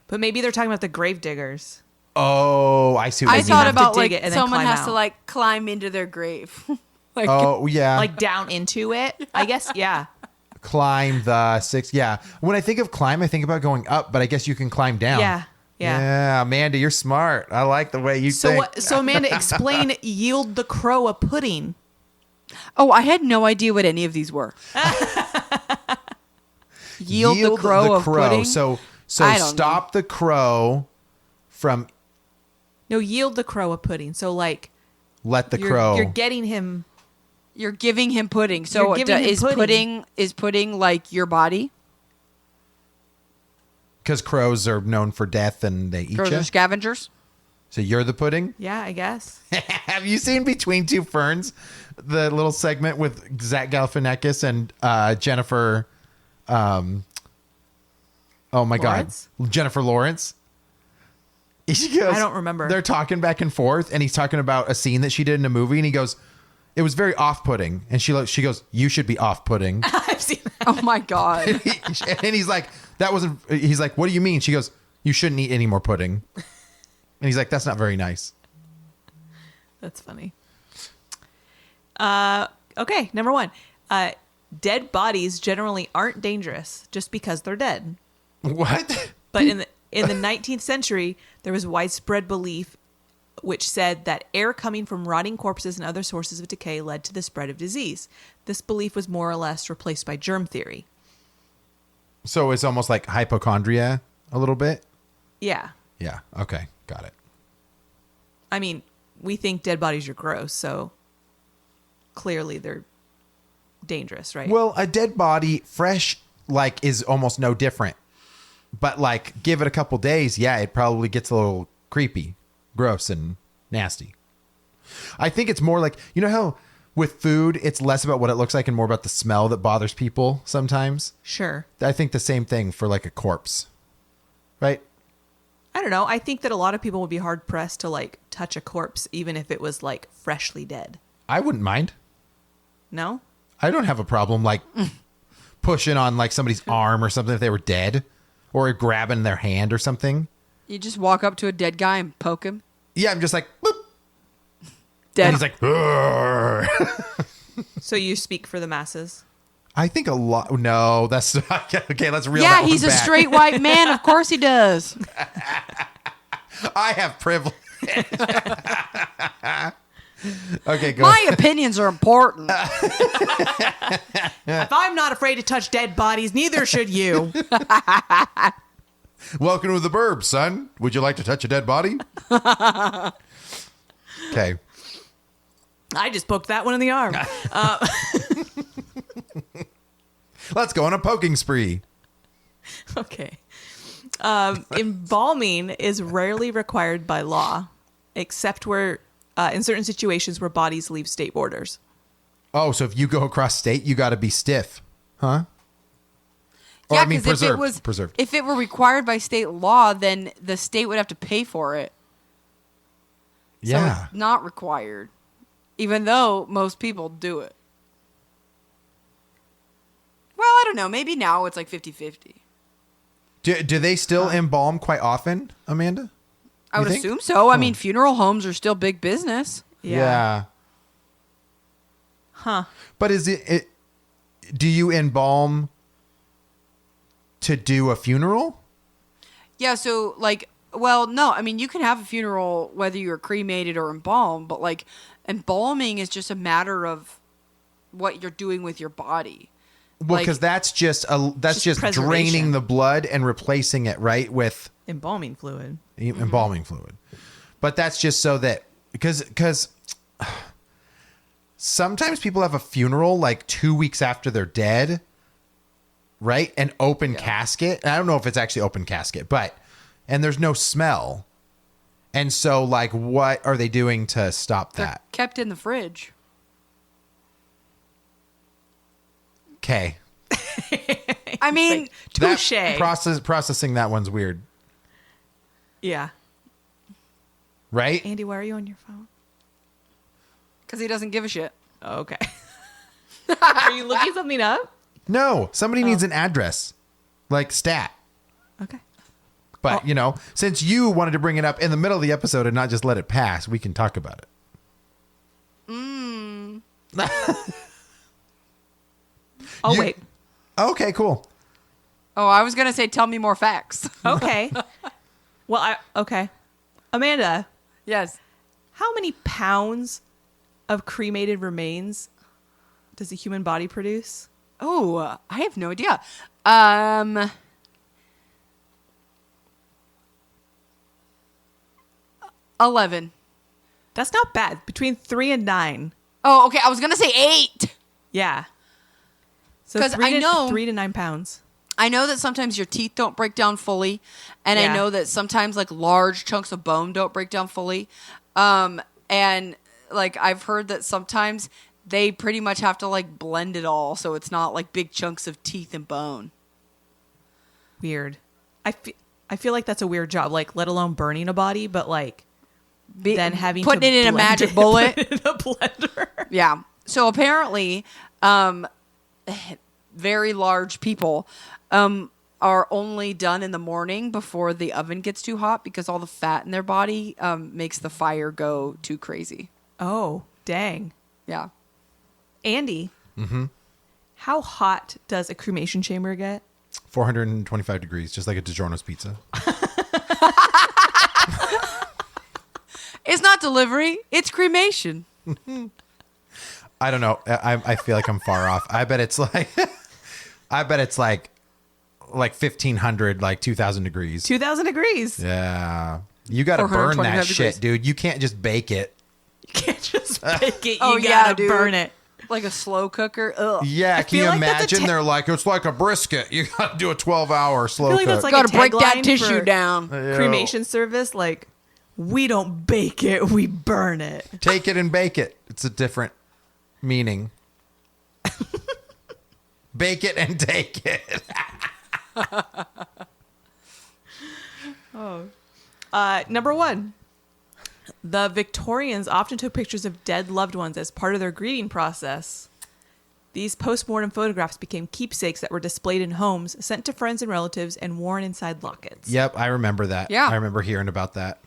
But maybe they're talking about the grave diggers. Oh, I see what I you thought mean. have to about dig like it and then someone climb has out. to like climb into their grave. Like, Oh, yeah. Like down into it. I guess, yeah. Climb the 6. Yeah. When I think of climb, I think about going up, but I guess you can climb down. Yeah. Yeah. Yeah, Amanda, you're smart. I like the way you think. So Amanda, explain yield the crow a pudding. oh, I had no idea what any of these were. Yield the crow of pudding. So I don't stop the crow from No, yield the crow a pudding. So like let the you're, crow. you're getting him. You're giving him pudding. So You're giving him is pudding. pudding like your body? Because crows are known for death and they eat Crows you. are scavengers. So you're the pudding? Yeah, I guess. Have you seen Between Two Ferns? The little segment with Zach Galifianakis and Jennifer. Oh my Lawrence? God, Jennifer Lawrence. She goes, I don't remember. They're talking back and forth, and he's talking about a scene that she did in a movie, and he goes, "It was very off-putting," and she goes, "You should be off-putting," I've seen that. Oh my god. and he's like, "That wasn't." He's like, "What do you mean?" She goes, "You shouldn't eat any more pudding," and he's like, "That's not very nice." That's funny. Okay, number 1. Dead bodies generally aren't dangerous just because they're dead. What? But in the 19th century, there was widespread belief which said that air coming from rotting corpses and other sources of decay led to the spread of disease. This belief was more or less replaced by germ theory. So it's almost like hypochondria a little bit. Yeah. Yeah. Okay. Got it. I mean, we think dead bodies are gross, so clearly they're dangerous, right? Well, a dead body, fresh, like is almost no different. But like give it a couple days, yeah, it probably gets a little creepy, gross, and nasty. I think it's more like, you know how with food, it's less about what it looks like and more about the smell that bothers people sometimes. Sure. I think the same thing for like a corpse, right? I don't know. I think that a lot of people would be hard pressed to like touch a corpse, even if it was like freshly dead. I wouldn't mind. No? I don't have a problem like pushing on like somebody's arm or something if they were dead, or grabbing their hand or something. You just walk up to a dead guy and poke him. Yeah, I'm just like, boop. Dead. And he's like, "Urgh." So you speak for the masses? I think a lot. No, that's okay. Let's reel Yeah, that he's one a back. straight white man. Of course he does. I have privilege. Okay, go. My opinions are important. If I'm not afraid to touch dead bodies, neither should you. Welcome to the Burbs, son. Would you like to touch a dead body? Okay. I just poked that one in the arm. Let's go on a poking spree. Okay. Embalming is rarely required by law, except where in certain situations where bodies leave state borders. Oh, so if you go across state, you got to be stiff, huh? Or Yeah, I mean, 'cause preserved. if it were required by state law, then the state would have to pay for it. So Yeah. it's not required, even though most people do it. Well, I don't know. Maybe now it's like 50-50. Do they still embalm quite often, Amanda? I You would think? assume so. I mean, funeral homes are still big business. Yeah. Huh. But is it do you embalm to do a funeral? Yeah, so like, well, no, I mean, you can have a funeral whether you're cremated or embalmed, but like embalming is just a matter of what you're doing with your body. Well, Like- because that's just Just draining preservation. the blood and replacing it, right, with Embalming fluid. embalming fluid. But that's just so that because sometimes people have a funeral like 2 weeks after they're dead, right? An open casket. I don't know if it's actually open casket, but and there's no smell. And so like what are they doing to stop They're that? kept in the fridge. Okay. I mean, Touche. Processing that one's weird, Yeah. right? Andy, why are you on your phone? because he doesn't give a shit. Oh, okay. Are you looking something up? No, somebody needs an address. Like stat. Okay. But, you know, since you wanted to bring it up in the middle of the episode and not just let it pass, we can talk about it. Oh, You- wait. Okay, cool. Oh, I was gonna say, tell me more facts. Okay. Okay. Amanda, Yes. how many pounds of cremated remains does a human body produce? Oh, I have no idea. 11. That's not bad. Between 3 and 9. Oh, okay. I was gonna say 8. Yeah. So 'Cause I know- 3 to 9 pounds. I know that sometimes your teeth don't break down fully, and I Yeah. know that sometimes like large chunks of bone don't break down fully. And like I've heard that sometimes they pretty much have to like blend it all, so it's not like big chunks of teeth and bone. Weird. I feel like that's a weird job, like let alone burning a body, but like then having putting to it in a blend magic it- bullet. put it in a blender. Yeah. So apparently, very large people are only done in the morning before the oven gets too hot because all the fat in their body makes the fire go too crazy. Oh, dang. Yeah. Andy. Mm-hmm. How hot does a cremation chamber get? 425 degrees, just like a DiGiorno's pizza. It's not delivery, it's cremation. I don't know. I feel like I'm far off. I bet it's like, like 1,500, like 2,000 degrees. 2,000 degrees. Yeah. You got to burn that 425 shit, degrees. dude. You can't just bake it. You can't just bake it. You Oh, gotta yeah, dude. burn it. Like a slow cooker. Ugh. Yeah, can feel you like that's a imagine? ta- They're like, it's like a brisket. You got to do a 12-hour slow I feel like cook. that's like Got to a break that tagline tissue for down. cremation service. Like, we don't bake it, we burn it. Take it and bake it. It's a different meaning. Bake it and take it. Number 1. The Victorians often took pictures of dead loved ones as part of their grieving process. These post-mortem photographs became keepsakes that were displayed in homes, sent to friends and relatives, and worn inside lockets. Yep, I remember that. Yeah. I remember hearing about that.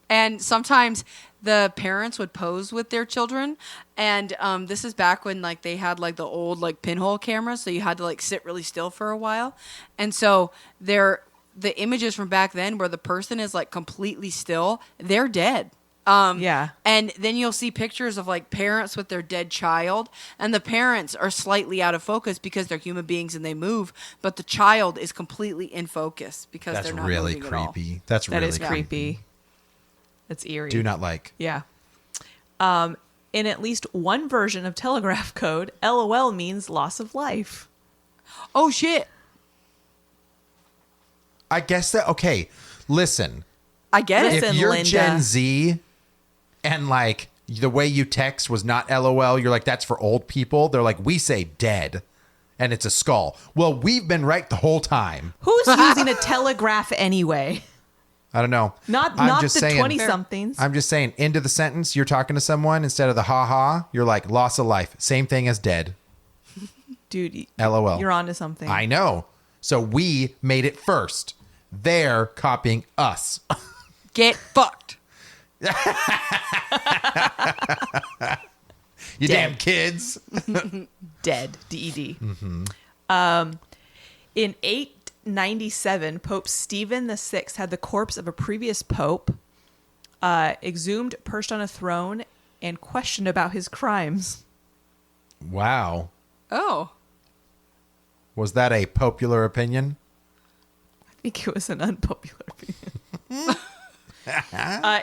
And sometimes the parents would pose with their children. And this is back when like they had like the old like pinhole cameras. So you had to like sit really still for a while. And so the images from back then where the person is like completely still, they're dead. Yeah. And then you'll see pictures of like parents with their dead child, and the parents are slightly out of focus because they're human beings and they move, but the child is completely in focus because That's they're not really moving at all. creepy. That's That really is creepy. That's eerie. Do not like. Yeah. In at least one version of telegraph code, LOL means loss of life. Oh shit! I guess that, okay, listen. I get it. Listen, If you're Linda. Gen Z and like the way you text was not LOL, you're like, that's for old people. They're like, we say dead and it's a skull. Well, we've been right the whole time. Who's using a telegraph anyway? I don't know. Not I'm not just the saying- 20-somethings. I'm just saying, into the sentence, you're talking to someone instead of the ha-ha, you're like, loss of life. Same thing as dead. Dude, LOL. you're onto something. I know. So we made it first. They're copying us. Get fucked. You Dead. damn kids. Dead. DED. Mm-hmm. In 897, Pope Stephen VI had the corpse of a previous pope exhumed, perched on a throne, and questioned about his crimes. Wow. Oh. Was that a popular opinion? I think it was an unpopular opinion.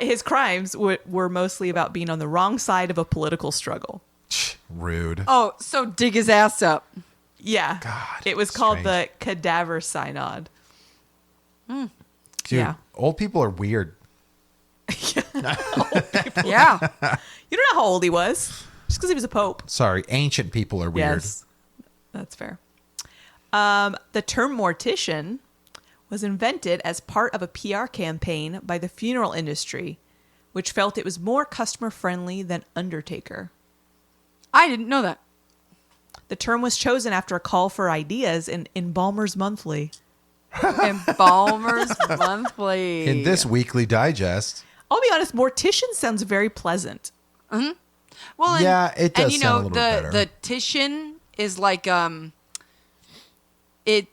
His crimes were mostly about being on the wrong side of a political struggle. Rude. Oh, so dig his ass up. Yeah. God, it was called strange. the Cadaver Synod. Dude, yeah. old people are weird. Yeah. You don't know how old he was. Just because he was a pope. Sorry, ancient people are weird. Yes. That's fair. The term mortician was invented as part of a PR campaign by the funeral industry, which felt it was more customer friendly than undertaker. I didn't know that. The term was chosen after a call for ideas in Embalmers Monthly. Embalmers Monthly. In this weekly digest, I'll be honest, mortician sounds very pleasant. Well, and, Yeah, it does And you sound a know, little better. the titian is like it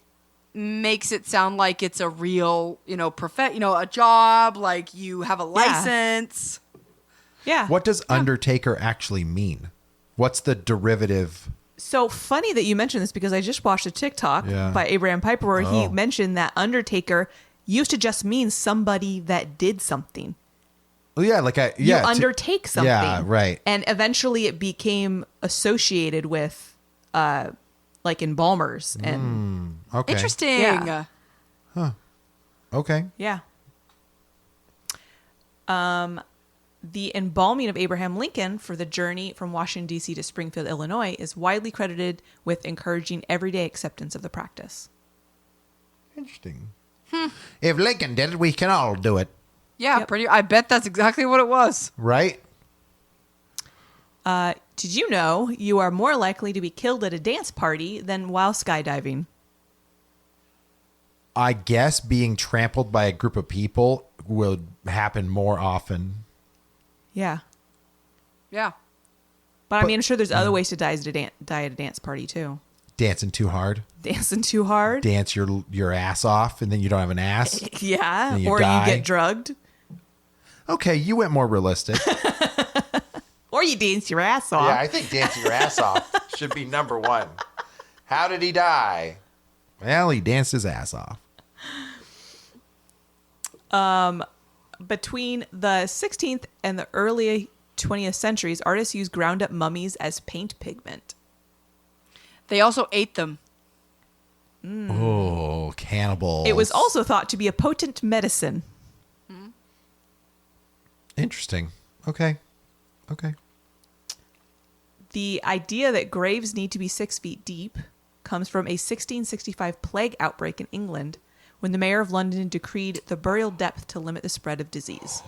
makes it sound like it's a real, a job, like you have a license. Yeah. what does undertaker actually mean? What's the derivative? So funny that you mentioned this because I just watched a TikTok Yeah. by Abraham Piper where he Oh. mentioned that undertaker used to just mean somebody that did something. Oh, yeah, like You undertake something. Yeah, right. And eventually it became associated with like embalmers and Okay. Interesting. Yeah. Okay. yeah. The embalming of Abraham Lincoln for the journey from Washington, D.C. to Springfield, Illinois is widely credited with encouraging everyday acceptance of the practice. Interesting. If Lincoln did it, we can all do it, Yeah, Yep. pretty. I bet that's exactly what it was. right? Did you know you are more likely to be killed at a dance party than while skydiving? I guess being trampled by a group of people would happen more often. Yeah. Yeah. But I mean, I'm sure there's other ways to die at a dance party too. Dancing too hard, Dancing too hard. dance your ass off, and then you don't have an ass. Yeah. And you Or die. you get drugged. Okay, you went more realistic. Or you dance your ass off. Yeah, I think dancing your ass off should be number one. How did he die? Well, he danced his ass off. Between the 16th and the early 20th centuries, artists used ground up mummies as paint pigment. They also ate them. Oh, cannibals. It was also thought to be a potent medicine. Interesting. Okay. The idea that graves need to be 6 feet deep comes from a 1665 plague outbreak in England when the mayor of London decreed the burial depth to limit the spread of disease.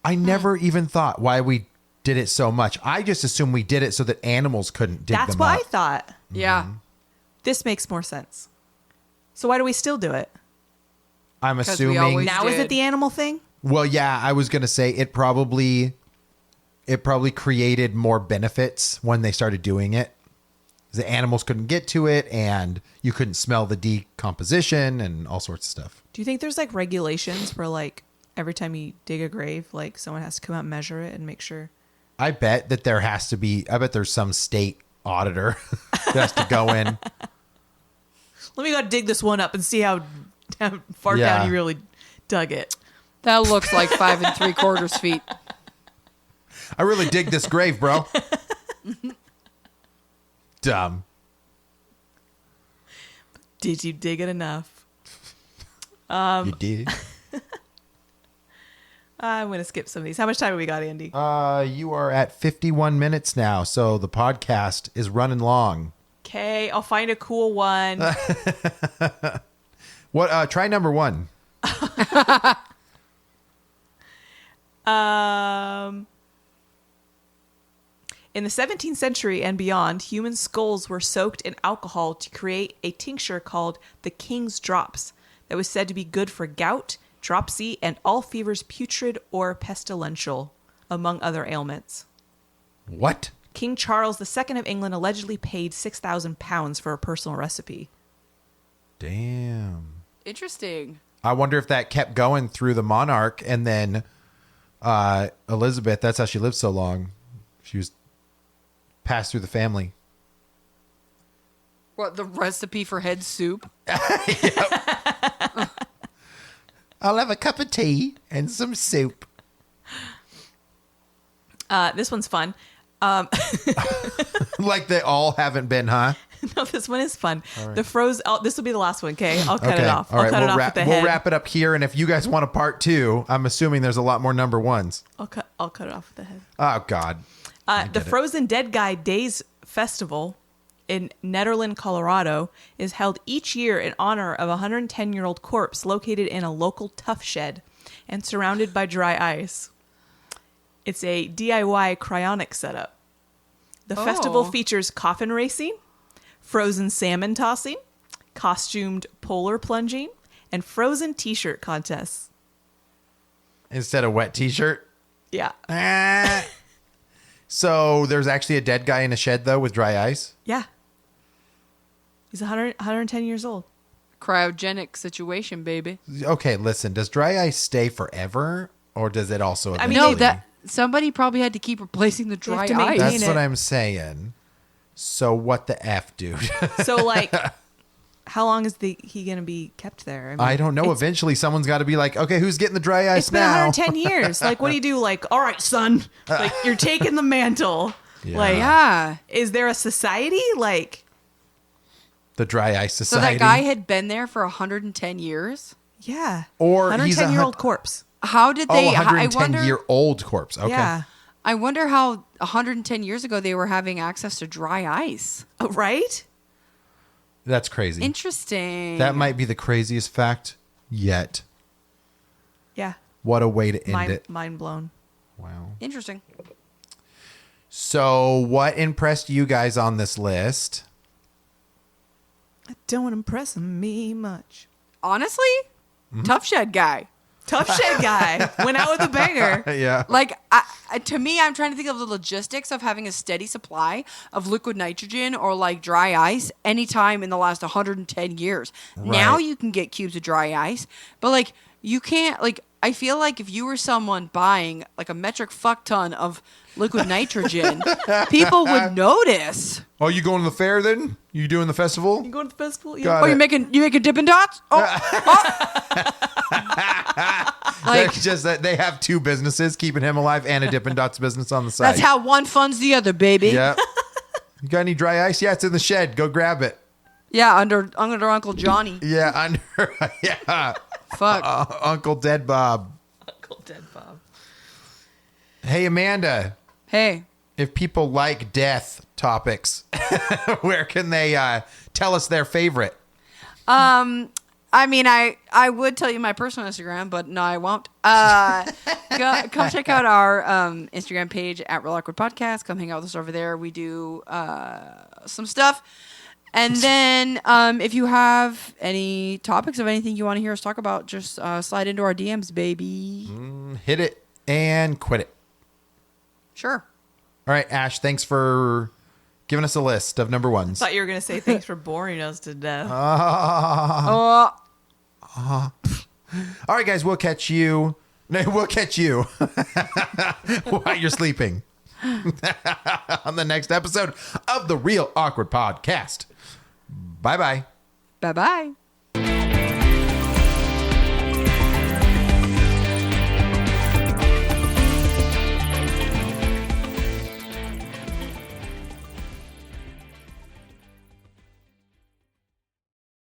I never even thought why we did it so much. I just assumed we did it so that animals couldn't dig That's them what up. I thought. Yeah. This makes more sense. So why do we still do it? I'm 'Cause we assuming. always- Now is did. it the animal thing? Well, yeah, I was gonna say it probably created more benefits when they started doing it. The animals couldn't get to it, and you couldn't smell the decomposition and all sorts of stuff. Do you think there's like regulations where like every time you dig a grave, like someone has to come out and measure it and make sure? I bet that there has to be. I bet there's some state auditor that has to go in. Let me go dig this one up and see how far Yeah. down you really dug it. That looks like 5 3/4 feet. I really dig this grave, bro. Dumb. Did you dig it enough? You did. I'm going to skip some of these. How much time have we got, Andy? You are at 51 minutes now, so the podcast is running long. Okay, I'll find a cool one. What? Try number 1. In the 17th century and beyond, human skulls were soaked in alcohol to create a tincture called the King's Drops that was said to be good for gout, dropsy, and all fevers putrid or pestilential, among other ailments. What? King Charles II of England allegedly paid £6,000 for a personal recipe. Damn. Interesting. I wonder if that kept going through the monarch, and then Elizabeth. That's how she lived so long. She was passed through the family. What, the recipe for head soup? I'll have a cup of tea and some soup. This one's fun. Like they all haven't been, huh? No, this one is fun. The froze. This will be the last one. Okay, I'll cut it off. All I'll right. cut it We'll, off wrap, with the we'll head. wrap it up here. And if you guys want a part 2, I'm assuming there's a lot more number 1s. I'll cut it off with the head. Oh, God. The get it. Frozen Dead Guy Days Festival in Nederland, Colorado, is held each year in honor of a 110-year-old corpse located in a local tough shed and surrounded by dry ice. It's a DIY cryonic setup. The festival features coffin racing, frozen salmon tossing, costumed polar plunging, and frozen t-shirt contests. Instead of wet t-shirt. Yeah. So there's actually a dead guy in a shed, though, with dry ice? Yeah. He's 110 years old. Cryogenic situation, baby. Okay, listen. Does dry ice stay forever? Or does it also I mean, No, eventually- that somebody probably had to keep replacing the They have dry to maintain ice. That's it. what I'm saying. So what the F, dude? So, like, how long is he going to be kept there? I don't know. it's- Eventually, someone's got to be like, okay, who's getting the dry ice It's been now? 110 years. Like, what do you do? Like, all right, son, like you're taking the mantle. Yeah. Like, Yeah. is there a society? Like, The dry ice So society. that guy had been there for 110 years? yeah. Or he's 110-year-old corpse. How did Oh, they... I 110-year-old corpse. Okay. Yeah. I wonder how 110 years ago they were having access to dry ice. Oh, right? That's crazy. Interesting. That might be the craziest fact yet. Yeah. What a way to end it. Mind blown. Wow. Interesting. So, what impressed you guys on this list? Don't impress me much. Honestly, Tough Shed guy. Tough shed guy went out with a banger. Yeah. Like, to me, I'm trying to think of the logistics of having a steady supply of liquid nitrogen or like dry ice anytime in the last 110 years. Now Right. you can get cubes of dry ice, but like, you can't, like, I feel like if you were someone buying like a metric fuck ton of liquid nitrogen, people would notice. Oh, you going to the fair then? You doing the festival? You going to the festival? Yeah. Got Oh, it. you making Dippin' Dots? Oh, Like, It's just that they have two businesses keeping him alive and a Dippin' Dots business on the side. that's how one funds the other, baby. Yep. You got any dry ice? Yeah, it's in the shed. Go grab it. Yeah, under Uncle Johnny. Yeah, under yeah. Fuck. Uncle Dead Bob. Uncle Dead Bob. Hey Amanda, Hey. if people like death topics, where can they tell us their favorite? I mean, I would tell you my personal Instagram, but no, I won't. Come check out our Instagram page at Real Awkward Podcast. Come hang out with us over there. We do some stuff. And then if you have any topics of anything you want to hear us talk about, just slide into our DMs, baby. Hit it and quit it. Sure. All right, Ash, thanks for giving us a list of number ones. Thought you were gonna say thanks for boring us to death. Oh, All right, guys, we'll catch you. No, we'll catch you while you're sleeping on the next episode of the Real Awkward Podcast. Bye-bye. bye-bye.